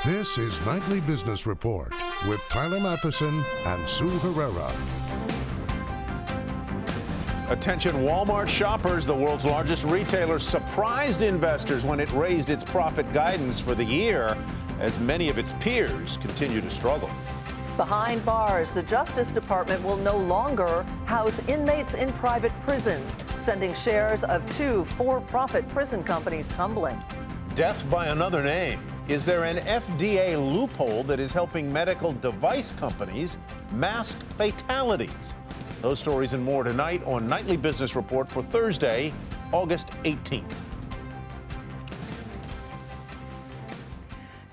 This is Nightly Business Report with Tyler Matheson and Sue Herrera. Attention Walmart shoppers, the world's largest retailer surprised investors when it raised its profit guidance for the year as many of its peers continue to struggle. Behind bars, the Justice Department will no longer house inmates in private prisons, sending shares of two for-profit prison companies tumbling. Death by another name. Is there an FDA loophole that is helping medical device companies mask fatalities? Those stories and more tonight on Nightly Business Report for Thursday, August 18th.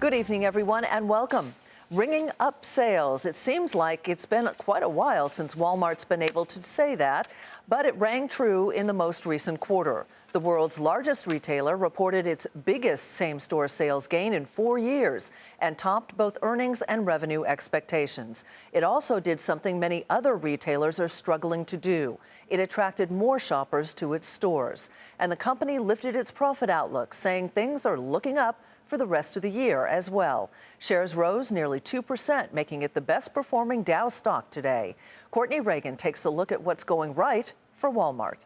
Good evening, everyone, and welcome. Ringing up sales. It seems like it's been quite a while since Walmart's been able to say that, but it rang true in the most recent quarter. The world's largest retailer reported its biggest same-store sales gain in 4 years and topped both earnings and revenue expectations. It also did something many other retailers are struggling to do. It attracted more shoppers to its stores. And the company lifted its profit outlook, saying things are looking up for the rest of the year as well. Shares rose nearly 2%, making it the best performing Dow stock today. Courtney Reagan takes a look at what's going right for Walmart.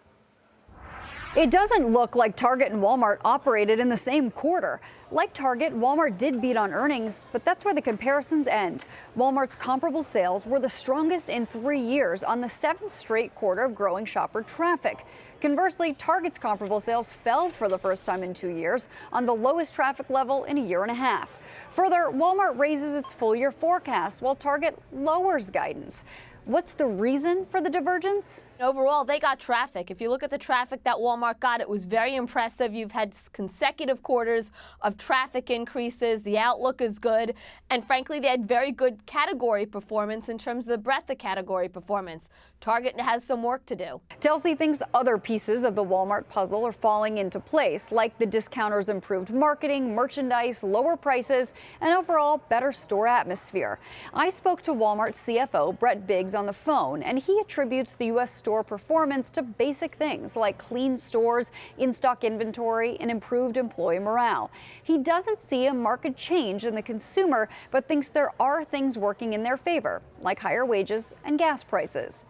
It doesn't look like Target and Walmart operated in the same quarter. Like Target, Walmart did beat on earnings, but that's where the comparisons end. Walmart's comparable sales were the strongest in 3 years on the 7th straight quarter of growing shopper traffic. Conversely, Target's comparable sales fell for the first time in 2 years on the lowest traffic level in a year and a half. Further, Walmart raises its full-year forecast while Target lowers guidance. What's the reason for the divergence? Overall, they got traffic. If you look at the traffic that Walmart got, it was very impressive. You've had consecutive quarters of traffic increases. The outlook is good. And frankly, they had very good category performance in terms of the breadth of category performance. Target has some work to do. Chelsea thinks other pieces of the Walmart puzzle are falling into place, like the discounters' improved marketing, merchandise, lower prices, and overall better store atmosphere. I spoke to Walmart CFO Brett Biggs on the phone, and he attributes the U.S. store performance to basic things like clean stores, in-stock inventory, and improved employee morale. He doesn't see a market change in the consumer, but thinks there are things working in their favor, like higher wages and gas prices.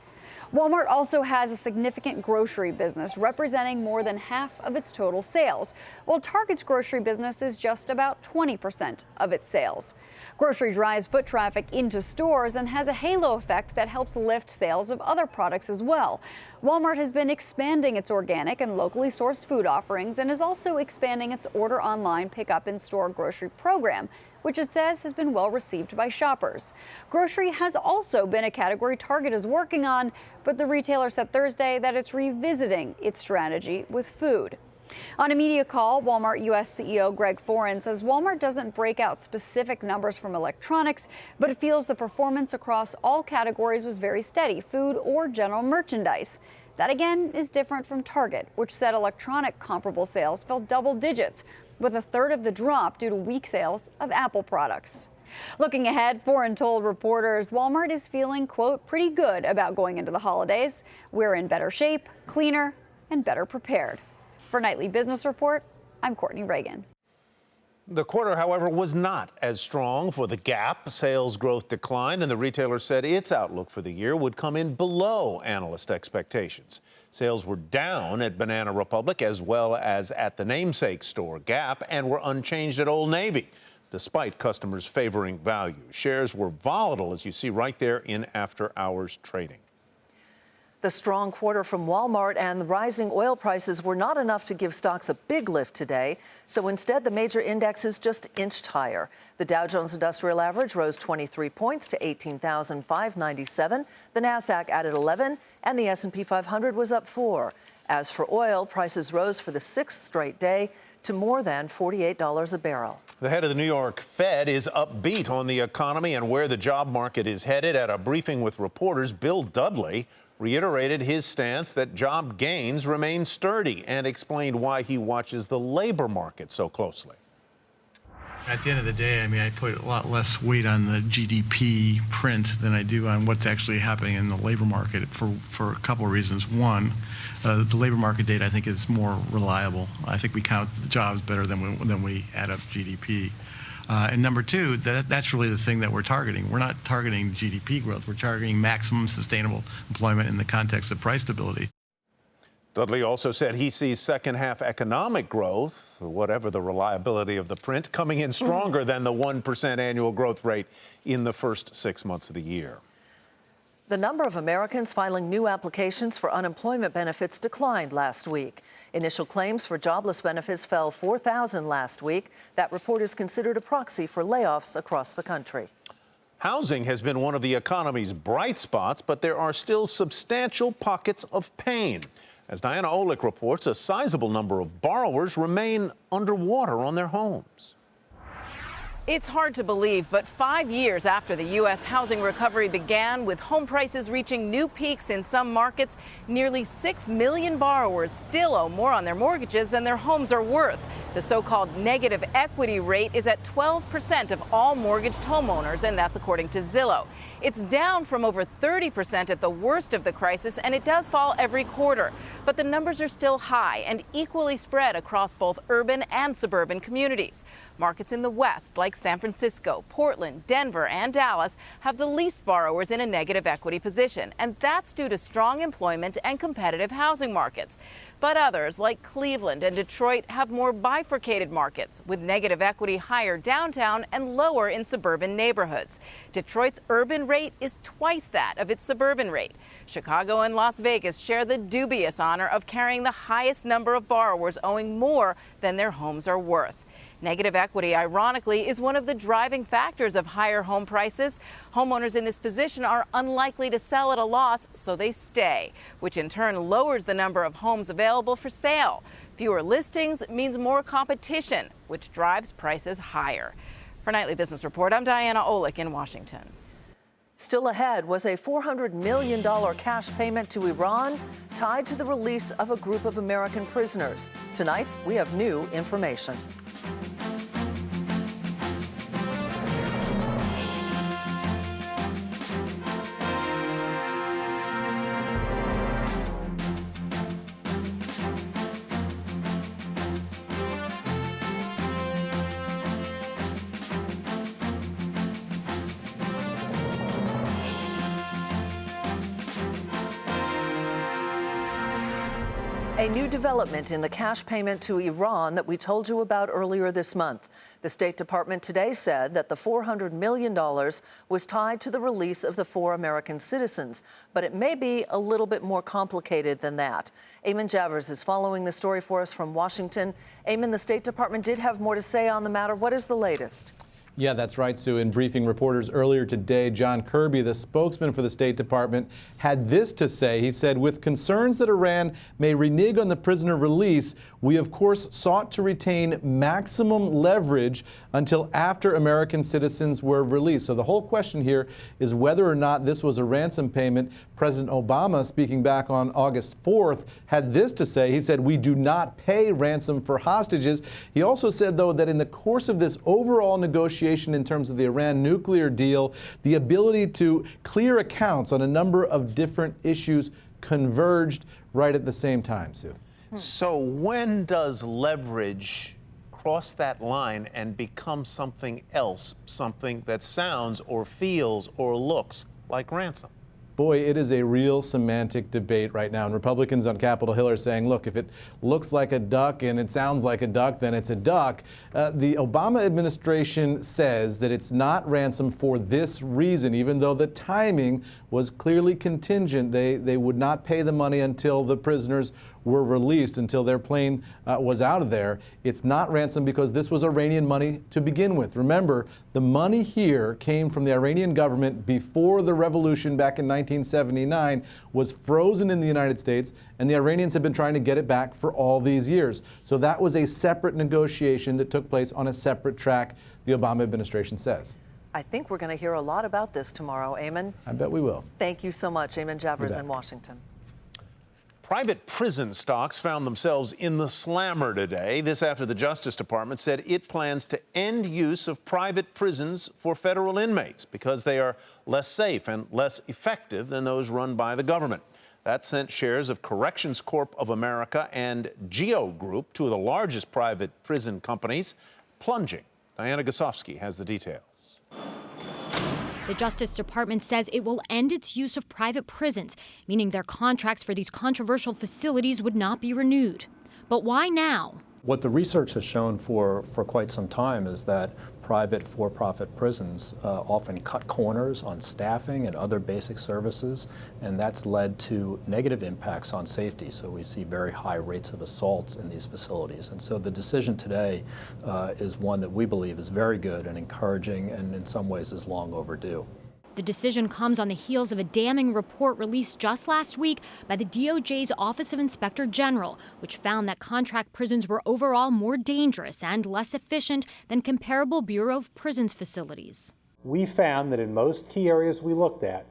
Walmart also has a significant grocery business representing more than half of its total sales, while Target's grocery business is just about 20% of its sales. Grocery drives foot traffic into stores and has a halo effect that helps lift sales of other products as well. Walmart has been expanding its organic and locally sourced food offerings and is also expanding its order online pickup in-store grocery program, which it says has been well received by shoppers. Grocery has also been a category Target is working on, but the retailer said Thursday that it's revisiting its strategy with food. On a media call, Walmart U.S. CEO Greg Foran says Walmart doesn't break out specific numbers from electronics, but it feels the performance across all categories was very steady, food or general merchandise. That again is different from Target, which said electronic comparable sales fell double digits, with a third of the drop due to weak sales of Apple products. Looking ahead, Foran told reporters Walmart is feeling, quote, pretty good about going into the holidays. We're in better shape, cleaner, and better prepared. For Nightly Business Report, I'm Courtney Reagan. The quarter, however, was not as strong for the Gap. Sales growth declined, and the retailer said its outlook for the year would come in below analyst expectations. Sales were down at Banana Republic as well as at the namesake store, Gap, and were unchanged at Old Navy, despite customers favoring value. Shares were volatile, as you see right there in after-hours trading. The strong quarter from Walmart and the rising oil prices were not enough to give stocks a big lift today. So instead, the major indexes just inched higher. The Dow Jones Industrial Average rose 23 points to 18,597. The Nasdaq added 11, and the S&P 500 was up 4. As for oil, prices rose for the 6th straight day to more than $48 a barrel. The head of the New York Fed is upbeat on the economy and where the job market is headed. At a briefing with reporters, Bill Dudley reiterated his stance that job gains remain sturdy and explained why he watches the labor market so closely. At the end of the day, I mean, I put a lot less weight on the GDP print than I do on what's actually happening in the labor market for a couple of reasons. One, the labor market data I think is more reliable. I think we count the jobs better than we add up GDP. And number two, that's really the thing that we're targeting. We're not targeting GDP growth. We're targeting maximum sustainable employment in the context of price stability. Dudley also said he sees second half economic growth, whatever the reliability of the print, coming in stronger than the 1% annual growth rate in the first 6 months of the year. The number of Americans filing new applications for unemployment benefits declined last week. Initial claims for jobless benefits fell 4,000 last week. That report is considered a proxy for layoffs across the country. Housing has been one of the economy's bright spots, but there are still substantial pockets of pain. As Diana Olick reports, a sizable number of borrowers remain underwater on their homes. It's hard to believe, but 5 years after the U.S. housing recovery began, with home prices reaching new peaks in some markets, nearly 6 million borrowers still owe more on their mortgages than their homes are worth. The so-called negative equity rate is at 12% of all mortgaged homeowners, and that's according to Zillow. It's down from over 30% at the worst of the crisis, and it does fall every quarter. But the numbers are still high and equally spread across both urban and suburban communities. Markets in the West, like San Francisco, Portland, Denver, and Dallas, have the least borrowers in a negative equity position, and that's due to strong employment and competitive housing markets. But others, like Cleveland and Detroit, have more bifurcated markets, with negative equity higher downtown and lower in suburban neighborhoods. Detroit's urban rate is twice that of its suburban rate. Chicago and Las Vegas share the dubious honor of carrying the highest number of borrowers owing more than their homes are worth. Negative equity, ironically, is one of the driving factors of higher home prices. Homeowners in this position are unlikely to sell at a loss, so they stay, which in turn lowers the number of homes available for sale. Fewer listings means more competition, which drives prices higher. For Nightly Business Report, I'm Diana Olick in Washington. Still ahead was a $400 million cash payment to Iran tied to the release of a group of American prisoners. Tonight, we have new information. A new development in the cash payment to Iran that we told you about earlier this month. The State Department today said that the $400 million was tied to the release of the 4 American citizens, but it may be a little bit more complicated than that. Eamon Javers is following the story for us from Washington. Eamon, the State Department did have more to say on the matter. What is the latest? Yeah, that's right, Sue. In briefing reporters earlier today, John Kirby, the spokesman for the State Department, had this to say. He said, with concerns that Iran may renege on the prisoner release, we of course sought to retain maximum leverage until after American citizens were released. So the whole question here is whether or not this was a ransom payment. President Obama, speaking back on August 4th, had this to say. He said, we do not pay ransom for hostages. He also said, though, that in the course of this overall negotiation in terms of the Iran nuclear deal, the ability to clear accounts on a number of different issues converged right at the same time, Sue. So when does leverage cross that line and become something else, something that sounds or feels or looks like ransom? Boy, it is a real semantic debate right now. And Republicans on Capitol Hill are saying, look, if it looks like a duck and it sounds like a duck, then it's a duck. The Obama administration says that it's not ransom for this reason, even though the timing was clearly contingent. They would not pay the money until the prisoners were released, until their plane was out of there. It's not ransom because this was Iranian money to begin with. Remember, the money here came from the Iranian government before the revolution back in 1979, was frozen in the United States, and the Iranians have been trying to get it back for all these years. So that was a separate negotiation that took place on a separate track, the Obama administration says. I think we're going to hear a lot about this tomorrow, Eamon. I bet we will. Thank you so much, Eamon Javers in Washington. Private prison stocks found themselves in the slammer today. This after the Justice Department said it plans to end use of private prisons for federal inmates because they are less safe and less effective than those run by the government. That sent shares of Corrections Corp of America and Geo Group, two of the largest private prison companies, plunging. Diana Gosofsky has the details. The Justice Department says it will end its use of private prisons, meaning their contracts for these controversial facilities would not be renewed. But why now? What the research has shown for quite some time is that private for-profit prisons often cut corners on staffing and other basic services, and that's led to negative impacts on safety. So we see very high rates of assaults in these facilities. And so the decision today is one that we believe is very good and encouraging, and in some ways is long overdue. The decision comes on the heels of a damning report released just last week by the DOJ's Office of Inspector General, which found that contract prisons were overall more dangerous and less efficient than comparable Bureau of Prisons facilities. We found that in most key areas we looked at,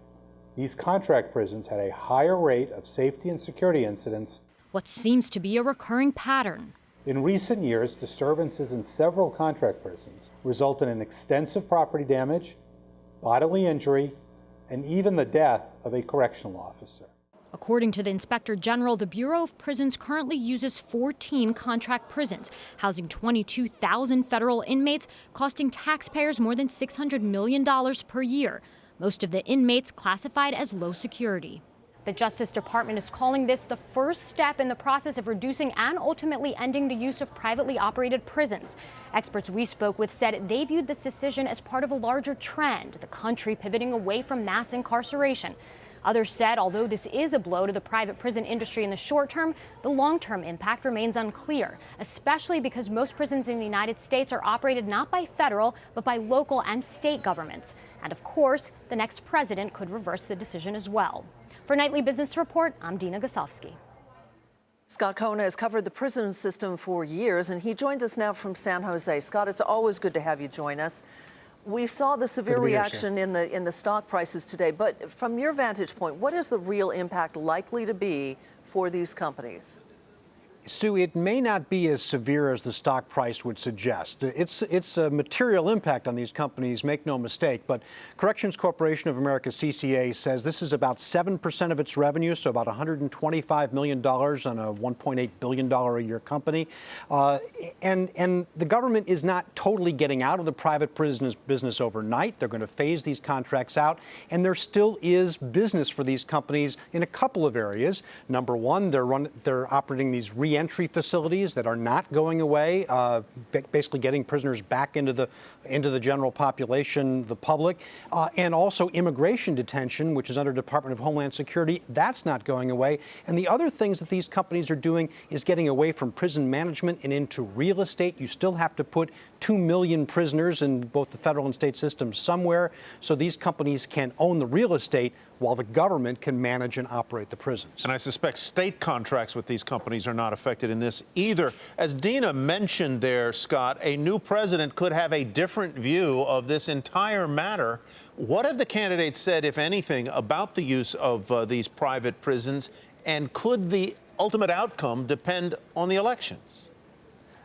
these contract prisons had a higher rate of safety and security incidents. What seems to be a recurring pattern. In recent years, disturbances in several contract prisons resulted in extensive property damage, bodily injury, and even the death of a correctional officer. According to the Inspector General, the Bureau of Prisons currently uses 14 contract prisons, housing 22,000 federal inmates, costing taxpayers more than $600 million per year. Most of the inmates classified as low security. The Justice Department is calling this the first step in the process of reducing and ultimately ending the use of privately operated prisons. Experts we spoke with said they viewed this decision as part of a larger trend, the country pivoting away from mass incarceration. Others said although this is a blow to the private prison industry in the short term, the long-term impact remains unclear, especially because most prisons in the United States are operated not by federal, but by local and state governments. And of course, the next president could reverse the decision as well. For Nightly Business Report, I'm Dina Gosofsky. Scott Cohn has covered the prison system for years, and he joins us now from San Jose. Scott, it's always good to have you join us. We saw the severe reaction in the stock prices today, but from your vantage point, what is the real impact likely to be for these companies? Sue, it may not be as severe as the stock price would suggest. It's a material impact on these companies, make no mistake, but Corrections Corporation of America, CCA, says this is about 7% of its revenue, so about $125 million on a $1.8 billion a year company. And the government is not totally getting out of the private business overnight. They're going to phase these contracts out, and there still is business for these companies in a couple of areas. Number one, they're operating these re-entry facilities that are not going away, basically getting prisoners back into the general population, the public, and also immigration detention, which is under Department of Homeland Security. That's not going away. And the other things that these companies are doing is getting away from prison management and into real estate. You still have to put 2 million prisoners in both the federal and state systems somewhere, so these companies can own the real estate while the government can manage and operate the prisons. And I suspect state contracts with these companies are not affected in this either. As Dina mentioned there, Scott, a new president could have a different view of this entire matter. What have the candidates said, if anything, about the use of these private prisons, and could the ultimate outcome depend on the elections?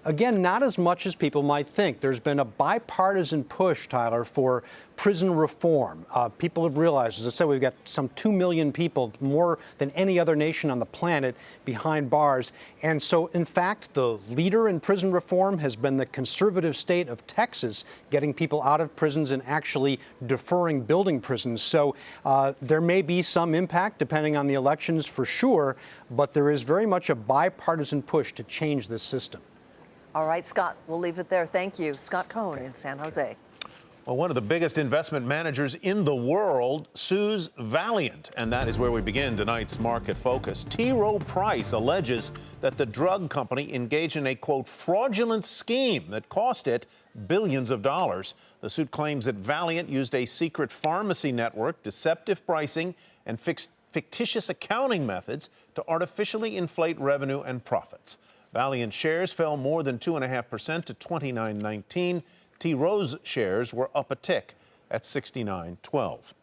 Again, not as much as people might think. There's been a bipartisan push, Tyler, for prison reform. People have realized, as I said, we've got some 2 million people, more than any other nation on the planet, behind bars. And so, in fact, the leader in prison reform has been the conservative state of Texas, getting people out of prisons and actually deferring building prisons. So there may be some impact, depending on the elections, for sure, but there is very much a bipartisan push to change this system. All right, Scott, we'll leave it there. Thank you. Scott Cohn in San Jose. Well, one of the biggest investment managers in the world sues Valeant, and that is where we begin tonight's market focus. T. Rowe Price alleges that the drug company engaged in a, quote, fraudulent scheme that cost it billions of dollars. The suit claims that Valeant used a secret pharmacy network, deceptive pricing, and fictitious accounting methods to artificially inflate revenue and profits. Valeant shares fell more than 2.5% to $29.19. T. Rowe's shares were up a tick at $69.12.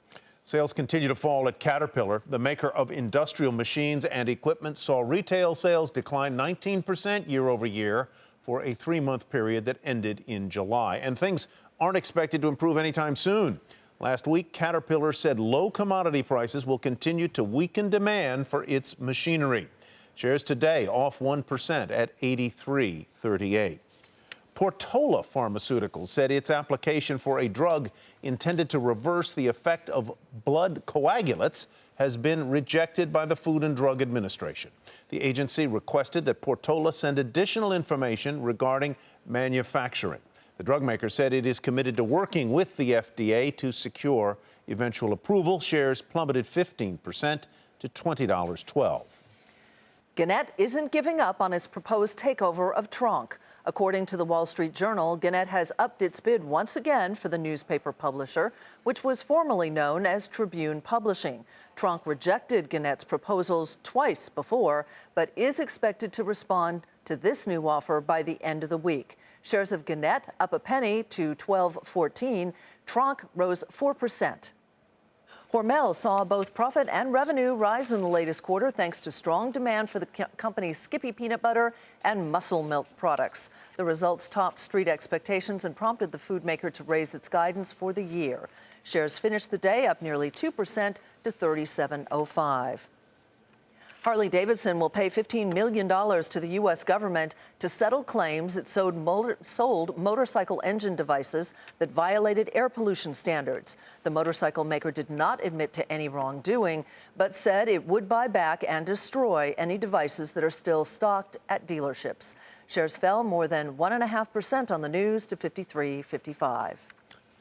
Sales continue to fall at Caterpillar. The maker of industrial machines and equipment saw retail sales decline 19% year over year for a 3-month period that ended in July. And things aren't expected to improve anytime soon. Last week, Caterpillar said low commodity prices will continue to weaken demand for its machinery. Shares today off 1% at 83.38. Portola Pharmaceuticals said its application for a drug intended to reverse the effect of blood coagulates has been rejected by the Food and Drug Administration. The agency requested that Portola send additional information regarding manufacturing. The drug maker said it is committed to working with the FDA to secure eventual approval. Shares plummeted 15% to $20.12. Gannett isn't giving up on its proposed takeover of Tronc. According to the Wall Street Journal, Gannett has upped its bid once again for the newspaper publisher, which was formerly known as Tribune Publishing. Tronc rejected Gannett's proposals twice before, but is expected to respond to this new offer by the end of the week. Shares of Gannett up a penny to $12.14. Tronc rose 4%. Hormel saw both profit and revenue rise in the latest quarter thanks to strong demand for the company's Skippy peanut butter and muscle milk products. The results topped street expectations and prompted the food maker to raise its guidance for the year. Shares finished the day up nearly 2% to $37.05. Harley-Davidson will pay $15 million to the U.S. government to settle claims it sold motorcycle engine devices that violated air pollution standards. The motorcycle maker did not admit to any wrongdoing, but said it would buy back and destroy any devices that are still stocked at dealerships. Shares fell more than 1.5% on the news to 53.55.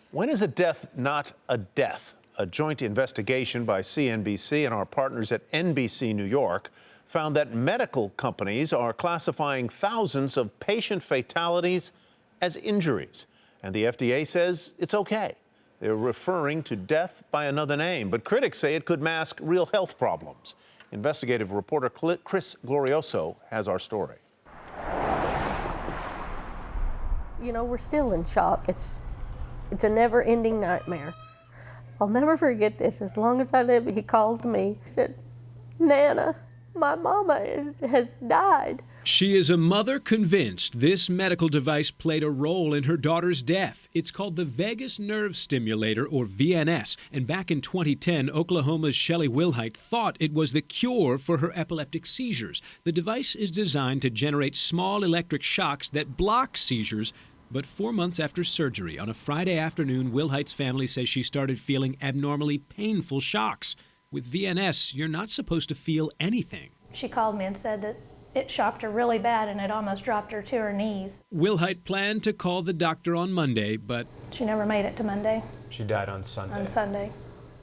When is a death not a death? A joint investigation by CNBC and our partners at NBC New York found that medical companies are classifying thousands of patient fatalities as injuries. And the FDA says it's okay. They're referring to death by another name, but critics say it could mask real health problems. Investigative reporter Chris Glorioso has our story. You know, we're still in shock. It's a never-ending nightmare. I'll never forget this. As long as I live, he called me. He said, "Nana, my mama has died." She is a mother convinced this medical device played a role in her daughter's death. It's called the vagus nerve stimulator, or VNS. And back in 2010, Oklahoma's Shelley Wilhite thought it was the cure for her epileptic seizures. The device is designed to generate small electric shocks that block seizures. But 4 months after surgery, on a Friday afternoon, Wilhite's family says she started feeling abnormally painful shocks. With VNS, you're not supposed to feel anything. She called me and said that it shocked her really bad and it almost dropped her to her knees. Wilhite planned to call the doctor on Monday, but she never made it to Monday. She died on Sunday. On Sunday.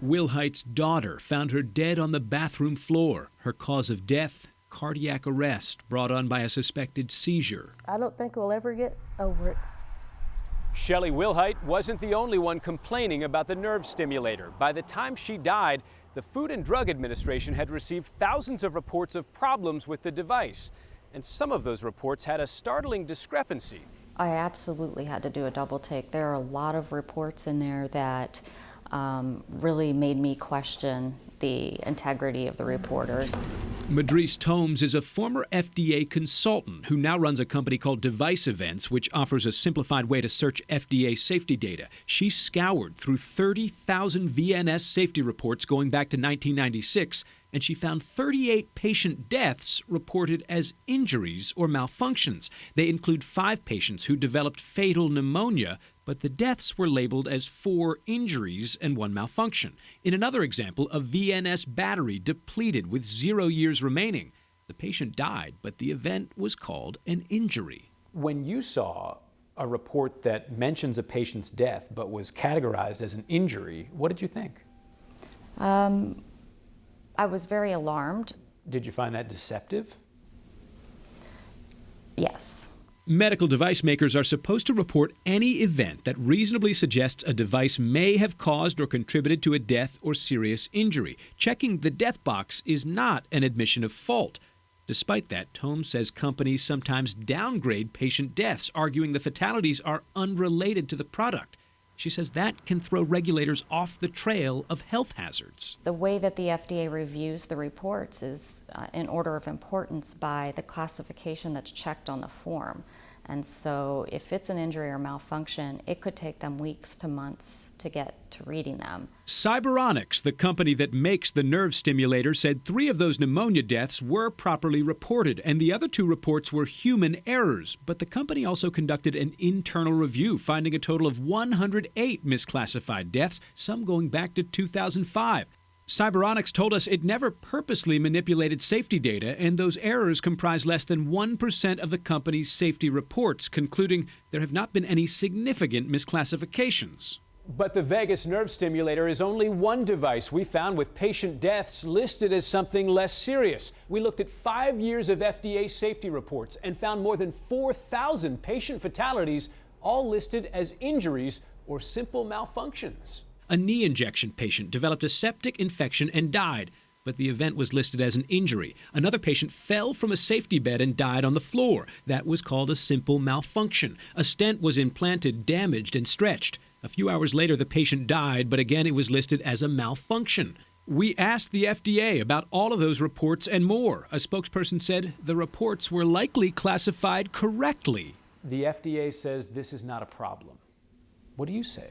Wilhite's daughter found her dead on the bathroom floor. Her cause of death, cardiac arrest brought on by a suspected seizure. I don't think we'll ever get over it. Shelley Wilhite wasn't the only one complaining about the nerve stimulator. By the time she died, the Food and Drug Administration had received thousands of reports of problems with the device. And some of those reports had a startling discrepancy. I absolutely had to do a double take. There are a lot of reports in there that really made me question the integrity of the reporters. Madrice Tomes is a former FDA consultant who now runs a company called Device Events, which offers a simplified way to search FDA safety data. She scoured through 30,000 VNS safety reports going back to 1996, and she found 38 patient deaths reported as injuries or malfunctions. They include 5 patients who developed fatal pneumonia, but the deaths were labeled as 4 injuries and 1 malfunction. In another example, a VNS battery depleted with 0 years remaining. The patient died, but the event was called an injury. When you saw a report that mentions a patient's death but was categorized as an injury, what did you think? I was very alarmed. Did you find that deceptive? Yes. Medical device makers are supposed to report any event that reasonably suggests a device may have caused or contributed to a death or serious injury. Checking the death box is not an admission of fault. Despite that, Tomes says companies sometimes downgrade patient deaths, arguing the fatalities are unrelated to the product. She says that can throw regulators off the trail of health hazards. The way that the FDA reviews the reports is in order of importance by the classification that's checked on the form. And so if it's an injury or malfunction, it could take them weeks to months to get to reading them. Cyberonics, the company that makes the nerve stimulator, said 3 of those pneumonia deaths were properly reported, and the other 2 reports were human errors. But the company also conducted an internal review, finding a total of 108 misclassified deaths, some going back to 2005. Cyberonics told us it never purposely manipulated safety data, and those errors comprise less than 1% of the company's safety reports, concluding there have not been any significant misclassifications. But the Vegas nerve stimulator is only one device we found with patient deaths listed as something less serious. We looked at 5 years of FDA safety reports and found more than 4,000 patient fatalities, all listed as injuries or simple malfunctions. A knee injection patient developed a septic infection and died, but the event was listed as an injury. Another patient fell from a safety bed and died on the floor. That was called a simple malfunction. A stent was implanted, damaged, and stretched. A few hours later, the patient died, but again, it was listed as a malfunction. We asked the FDA about all of those reports and more. A spokesperson said the reports were likely classified correctly. The FDA says this is not a problem. What do you say?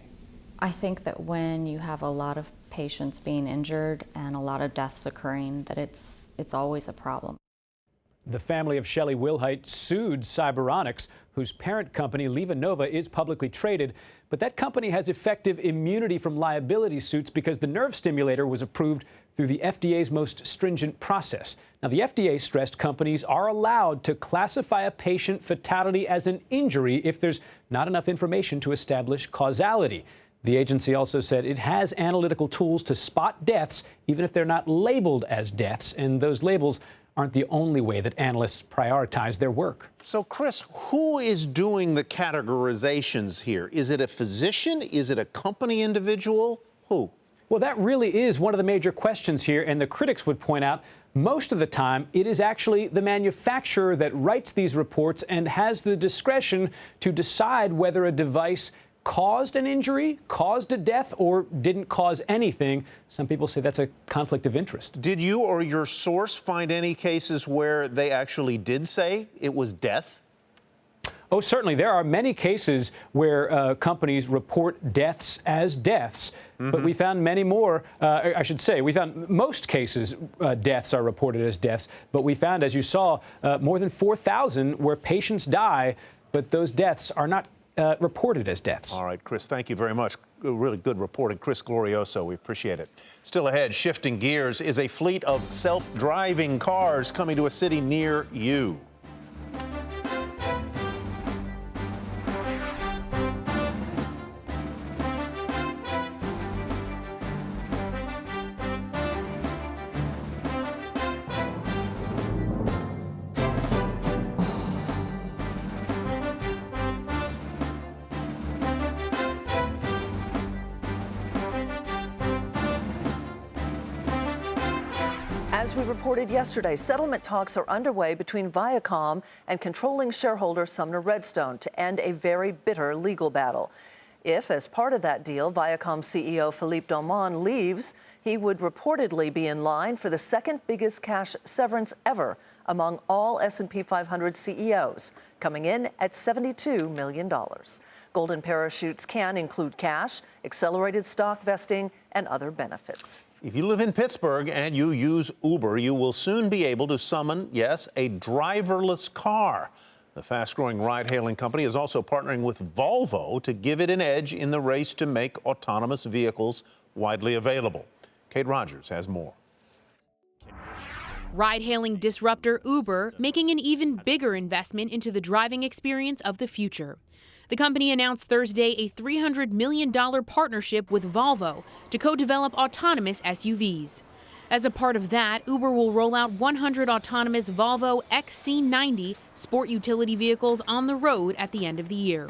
I think that when you have a lot of patients being injured and a lot of deaths occurring, that it's always a problem. The family of Shelley Wilhite sued Cyberonics, whose parent company, LivaNova, is publicly traded. But that company has effective immunity from liability suits because the nerve stimulator was approved through the FDA's most stringent process. Now, the FDA stressed companies are allowed to classify a patient fatality as an injury if there's not enough information to establish causality. The agency also said it has analytical tools to spot deaths, even if they're not labeled as deaths, and those labels aren't the only way that analysts prioritize their work. So, Chris, who is doing the categorizations here? Is it a physician? Is it a company individual? Who? Well, that really is one of the major questions here, and the critics would point out most of the time it is actually the manufacturer that writes these reports and has the discretion to decide whether a device caused an injury, caused a death, or didn't cause anything. Some people say that's a conflict of interest. Did you or your source find any cases where they actually did say it was death? Oh, certainly. There are many cases where companies report deaths as deaths, but we found many more. I should say, we found most cases deaths are reported as deaths, but we found, as you saw, more than 4,000 where patients die, but those deaths are not reported as deaths. All right, Chris, thank you very much. Really good reporting. Chris Glorioso, we appreciate it. Still ahead, shifting gears, is a fleet of self-driving cars coming to a city near you. As we reported yesterday, settlement talks are underway between Viacom and controlling shareholder Sumner Redstone to end a very bitter legal battle. If, as part of that deal, Viacom CEO Philippe Dauman leaves, he would reportedly be in line for the second biggest cash severance ever among all S&P 500 CEOs, coming in at $72 million. Golden parachutes can include cash, accelerated stock vesting, and other benefits. If you live in Pittsburgh and you use Uber, you will soon be able to summon, yes, a driverless car. The fast-growing ride-hailing company is also partnering with Volvo to give it an edge in the race to make autonomous vehicles widely available. Kate Rogers has more. Ride-hailing disruptor Uber making an even bigger investment into the driving experience of the future. The company announced Thursday a $300 million partnership with Volvo to co-develop autonomous SUVs. As a part of that, Uber will roll out 100 autonomous Volvo XC90 sport utility vehicles on the road at the end of the year.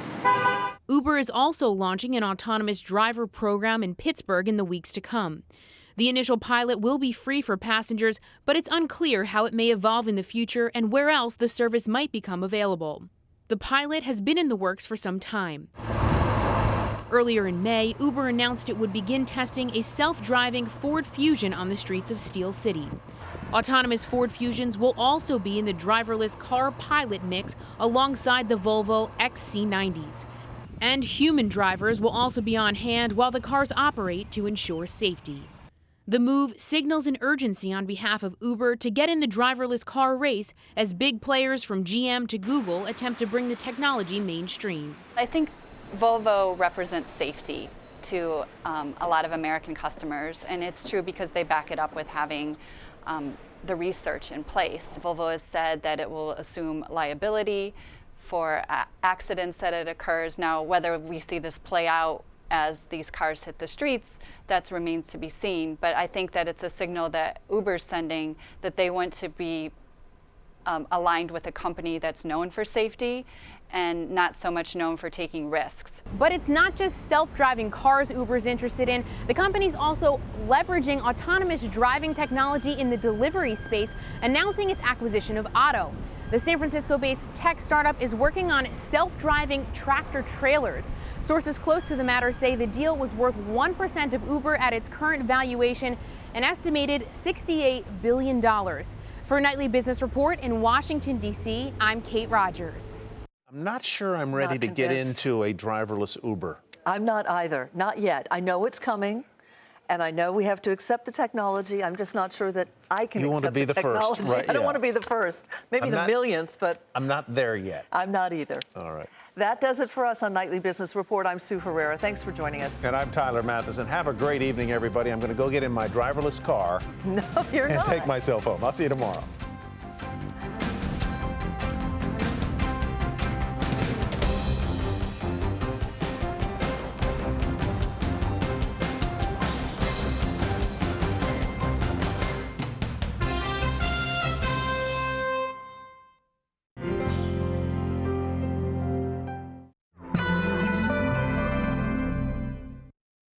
Uber is also launching an autonomous driver program in Pittsburgh in the weeks to come. The initial pilot will be free for passengers, but it's unclear how it may evolve in the future and where else the service might become available. The pilot has been in the works for some time. Earlier in May, Uber announced it would begin testing a self-driving Ford Fusion on the streets of Steel City. Autonomous Ford Fusions will also be in the driverless car pilot mix alongside the Volvo XC90s. And human drivers will also be on hand while the cars operate to ensure safety. The move signals an urgency on behalf of Uber to get in the driverless car race as big players from GM to Google attempt to bring the technology mainstream. I think Volvo represents safety to a lot of American customers, and it's true because they back it up with having the research in place. Volvo has said that it will assume liability for accidents that it occurs. Now, whether we see this play out as these cars hit the streets, that remains to be seen. But I think that it's a signal that Uber's sending that they want to be aligned with a company that's known for safety and not so much known for taking risks. But it's not just self-driving cars Uber's interested in. The company's also leveraging autonomous driving technology in the delivery space, announcing its acquisition of Otto. The San Francisco-based tech startup is working on self-driving tractor trailers. Sources close to the matter say the deal was worth 1% of Uber at its current valuation, an estimated $68 billion. For a Nightly Business Report in Washington, D.C., I'm Kate Rogers. I'm not sure I'm ready to get into a driverless Uber. I'm not either, not yet. I know it's coming, and I know we have to accept the technology. I'm just not sure that I can accept the technology. First, right? I don't want to be the first, maybe the millionth, but I'm not there yet. I'm not either. All right. That does it for us on Nightly Business Report. I'm Sue Herrera. Thanks for joining us. And I'm Tyler Matheson. Have a great evening, everybody. I'm going to go get in my driverless car. No, you're not. And take myself home. I'll see you tomorrow.